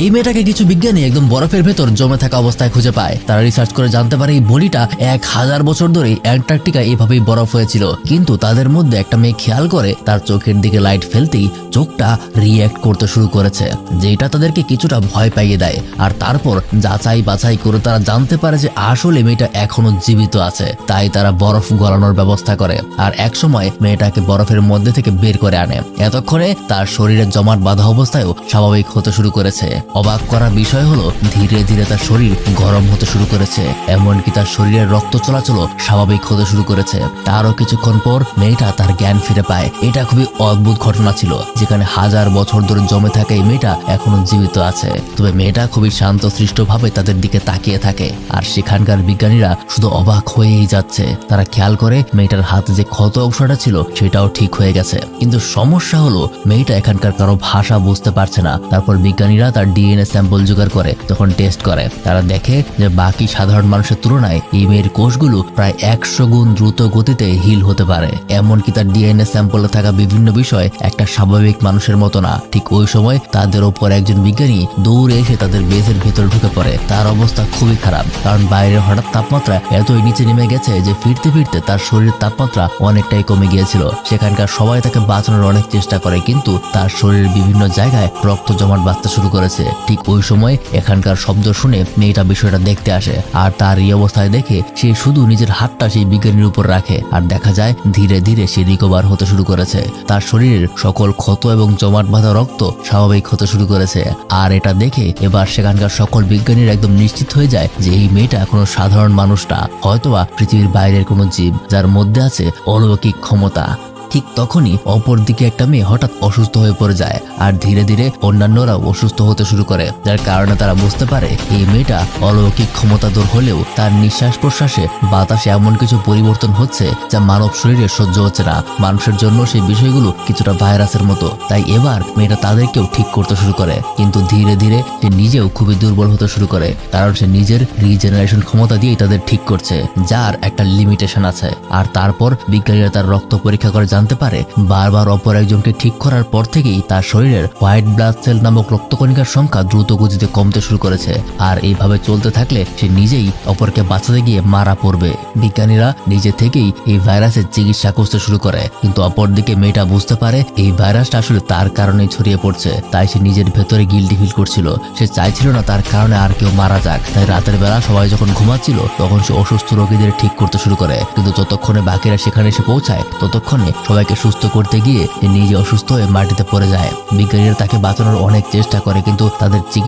এই মেয়েটাকে কিছু বিজ্ঞানী একদম বরফের ভেতর জমে থাকা অবস্থায় খুঁজে পায়। তারা রিসার্চ করে জানতে পারে এই বডিটা 1000 বছর ধরে অ্যান্টার্কটিকা এইভাবেই বরফ হয়েছিল। কিন্তু তাদের মধ্যে একটা মেয়ে খেয়াল করে তার চোখের দিকে লাইট ফেলতেই চোখটা রিঅ্যাক্ট করতে শুরু করেছে, যেটা তাদেরকে কিছুটা ভয় পাইয়ে দেয়। আর তারপর যাচাই বাছাই করে তারা জানতে পারে যে আসলে মেয়েটা এখনো জীবিত আছে। তাই তারা বরফ গলানোর ব্যবস্থা করে আর একসময় মেয়েটাকে বরফের মধ্যে থেকে বের করে আনে। এতক্ষণে তার শরীরের জমাট বাঁধা অবস্থায়ও স্বাভাবিক হতে শুরু করেছে। অবাক করার বিষয় হলো ধীরে ধীরে তার শরীর গরম হতে শুরু করেছে, এমনকি তার শরীরের রক্ত চলাচলও স্বাভাবিক হতে শুরু করেছে। তারও কিছুক্ষণ পর মেয়েটা তার জ্ঞান ফিরে পায়। এটা খুবই অদ্ভুত ঘটনা ছিল, যেখানে 1000 বছর ধরে জমে থাকা এই মেয়েটা এখনো জীবিত আছে। তবে মেয়েটা খুবই শান্তশিষ্ট ভাবে তাদের দিকে তাকিয়ে থাকে আর সেখানকার বিজ্ঞানীরা শুধু অবাক হয়েই যাচ্ছে। তারা খেয়াল করে মেয়েটার হাতে যে ক্ষত অংশটা ছিল সেটাও ঠিক হয়ে গেছে। কিন্তু সমস্যা হলো মেয়েটা এখানকার কারো ভাষা বুঝতে পারছে না। তারপর বিজ্ঞানীরা তার ডিএনএ স্যাম্পল জোগাড় করে যখন টেস্ট করে তারা দেখে যে বাকি সাধারণ মানুষের তুলনায় এই মেয়ের কোষগুলো প্রায় 100 গুণ দ্রুত গতিতে হিল হতে পারে। এমনকি তার ডিএনএ স্যাম্পলে থাকা বিভিন্ন বিষয় একটা স্বাভাবিক মানুষের মতো না। ঠিক ওই সময় তাদের ওপর একজন বিজ্ঞানী দৌড়ে এসে তাদের বেসের ভেতর ঢুকে পড়ে। তার অবস্থা খুবই খারাপ, কারণ বাইরের হঠাৎ তাপমাত্রা এতই নিচে নেমে গেছে যে ফিরতে ফিরতে তার শরীরের তাপমাত্রা অনেকটাই কমে গিয়েছিল। সেখানকার সবাই তাকে বাঁচানোর অনেক চেষ্টা করে, কিন্তু তার শরীরের বিভিন্ন জায়গায় রক্ত জমাট বাঁধতে শুরু করেছে। ঠিক ওই সময় এখানকার শব্দ শুনে মেয়েটা বিষয়টা দেখতে আসে আর তার এই অবস্থায় দেখে সে শুধু নিজের হাতটা সেই বিজ্ঞানীর উপর রাখে আর দেখা যায় ধীরে ধীরে সে রিকভার হতে শুরু করেছে। তার শরীরের সকল ক্ষত এবং জমাট বাঁধা রক্ত স্বাভাবিক হতে শুরু করেছে। আর এটা দেখে এবার সেখানকার সকল বিজ্ঞানীরা একদম নিশ্চিত হয়ে যায় যে এই মেয়েটা কোনো সাধারণ মানুষ না, হয়তোবা পৃথিবীর বাইরের কোনো জীব যার মধ্যে আছে অলৌকিক ক্ষমতা। ঠিক তখনই অপর দিকে একটা মেয়ে হঠাৎ অসুস্থ হয়ে পড়ে যায় আর ধীরে ধীরে অন্যান্যরাও অসুস্থ হতে শুরু করে, যার কারণে তারা বুঝতে পারে এই মেয়েটা অলৌকিক ক্ষমতাধর হলেও তার নিঃশ্বাস প্রশ্বাসে বাতাসে এমন কিছু পরিবর্তন হচ্ছে যা মানব শরীরে সহ্য হচ্ছে না। মানুষের জন্য সেই বিষয়গুলো কিছুটা ভাইরাসের মতো। তাই এবার মেয়েটা তাদেরকেও ঠিক করতে শুরু করে, কিন্তু ধীরে ধীরে সে নিজেও খুবই দুর্বল হতে শুরু করে, কারণ সে নিজের রিজেনারেশন ক্ষমতা দিয়েই তাদের ঠিক করছে, যার একটা লিমিটেশন আছে। আর তারপর বিজ্ঞানীরা তার রক্ত পরীক্ষা করে জানতে পারে বারবার অপর একজনকে ঠিক করার পর থেকেই তার শরীরের হোয়াইট ব্লাড সেল নামক রক্তকণিকার সংখ্যা দ্রুত গতিতে কমতে শুরু করেছে। আর এইভাবে চলতে থাকলে সে নিজেই অপরকে বাঁচাতে গিয়ে মারা পড়বে। বিজ্ঞানীরা নিজে থেকেই এই ভাইরাসের চিকিৎসা করতে শুরু করে, কিন্তু অপরদিকে মেয়েটা বুঝতে পারে এই ভাইরাসটা আসলে তার কারণেই ছড়িয়ে পড়ছে। তাই সে নিজের ভেতরে গিল্টি ফিল করছিল। সে চাইছিল না তার কারণে আর কেউ মারা যাক। তাই রাতের বেলা সবাই যখন ঘুমাচ্ছিল তখন সে অসুস্থ রোগীদের ঠিক করতে শুরু করে, কিন্তু যতক্ষণে বাকিরা সেখানে এসে পৌঁছায় ততক্ষণে সবাইকে সুস্থ করতে গিয়ে সে নিজে অসুস্থ হয়ে মাটিতে পড়ে যায়। বিজ্ঞানীরা তাকে বাঁচানোর অনেক চেষ্টা করে, কিন্তু তাদের